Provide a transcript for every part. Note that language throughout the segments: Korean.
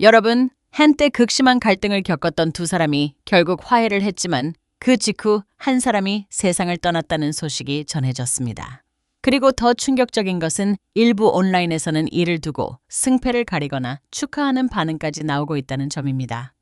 여러분, 한때 극심한 갈등을 겪었던 두 사람이 결국 화해를 했지만 그 직후 한 사람이 세상을 떠났다는 소식이 전해졌습니다. 그리고 더 충격적인 것은 일부 온라인에서는 이를 두고 승패를 가리거나 축하하는 반응까지 나오고 있다는 점입니다.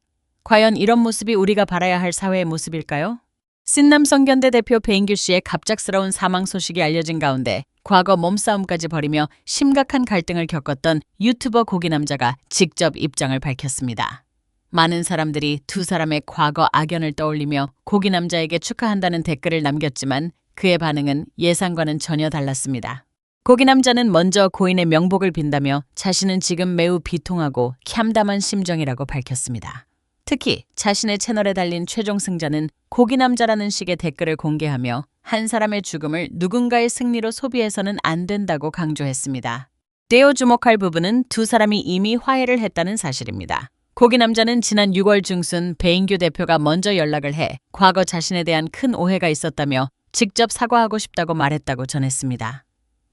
과연 이런 모습이 우리가 바라야 할 사회의 모습일까요? 신남성견대 대표 배인규 씨의 갑작스러운 사망 소식이 알려진 가운데 과거 몸싸움까지 벌이며 심각한 갈등을 겪었던 유튜버 고기남자가 직접 입장을 밝혔습니다. 많은 사람들이 두 사람의 과거 악연을 떠올리며 고기남자에게 축하한다는 댓글을 남겼지만 그의 반응은 예상과는 전혀 달랐습니다. 고기남자는 먼저 고인의 명복을 빈다며 자신은 지금 매우 비통하고 참담한 심정이라고 밝혔습니다. 특히 자신의 채널에 달린 최종 승자는 고기남자라는 식의 댓글을 공개하며 한 사람의 죽음을 누군가의 승리로 소비해서는 안 된다고 강조했습니다. 떼어 주목할 부분은 두 사람이 이미 화해를 했다는 사실입니다. 고기남자는 지난 6월 중순 배인규 대표가 먼저 연락을 해 과거 자신에 대한 큰 오해가 있었다며 직접 사과하고 싶다고 말했다고 전했습니다.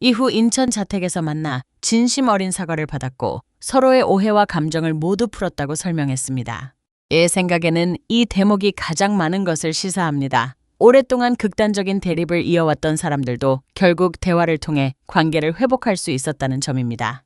이후 인천 자택에서 만나 진심 어린 사과를 받았고 서로의 오해와 감정을 모두 풀었다고 설명했습니다. 제 생각에는 이 대목이 가장 많은 것을 시사합니다. 오랫동안 극단적인 대립을 이어왔던 사람들도 결국 대화를 통해 관계를 회복할 수 있었다는 점입니다.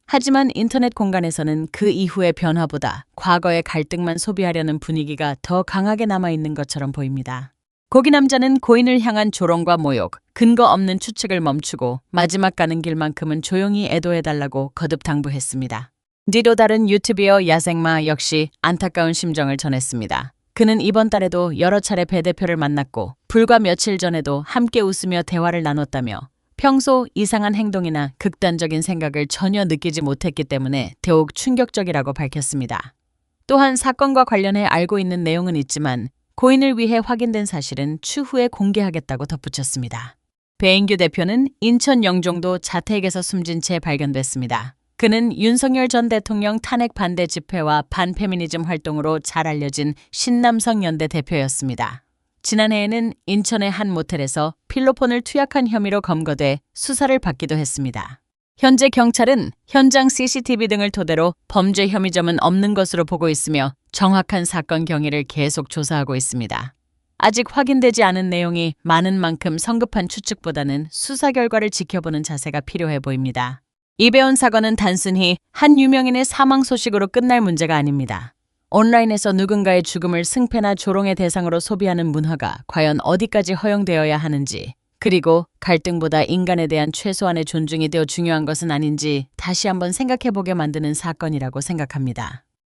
하지만 인터넷 공간에서는 그 이후의 변화보다 과거의 갈등만 소비하려는 분위기가 더 강하게 남아있는 것처럼 보입니다. 고기남자는 고인을 향한 조롱과 모욕, 근거 없는 추측을 멈추고 마지막 가는 길만큼은 조용히 애도해달라고 거듭 당부했습니다. 뒤로 다른 유튜버 야생마 역시 안타까운 심정을 전했습니다. 그는 이번 달에도 여러 차례 배 대표를 만났고 불과 며칠 전에도 함께 웃으며 대화를 나눴다며 평소 이상한 행동이나 극단적인 생각을 전혀 느끼지 못했기 때문에 더욱 충격적이라고 밝혔습니다. 또한 사건과 관련해 알고 있는 내용은 있지만 고인을 위해 확인된 사실은 추후에 공개하겠다고 덧붙였습니다. 배인규 대표는 인천 영종도 자택에서 숨진 채 발견됐습니다. 그는 윤석열 전 대통령 탄핵 반대 집회와 반페미니즘 활동으로 잘 알려진 신남성연대 대표였습니다. 지난해에는 인천의 한 모텔에서 필로폰을 투약한 혐의로 검거돼 수사를 받기도 했습니다. 현재 경찰은 현장 CCTV 등을 토대로 범죄 혐의점은 없는 것으로 보고 있으며 정확한 사건 경위를 계속 조사하고 있습니다. 아직 확인되지 않은 내용이 많은 만큼 성급한 추측보다는 수사 결과를 지켜보는 자세가 필요해 보입니다. 이배운 사건은 단순히 한 유명인의 사망 소식으로 끝날 문제가 아닙니다. 온라인에서 누군가의 죽음을 승패나 조롱의 대상으로 소비하는 문화가 과연 어디까지 허용되어야 하는지, 그리고 갈등보다 인간에 대한 최소한의 존중이 더 중요한 것은 아닌지 다시 한번 생각해보게 만드는 사건이라고 생각합니다.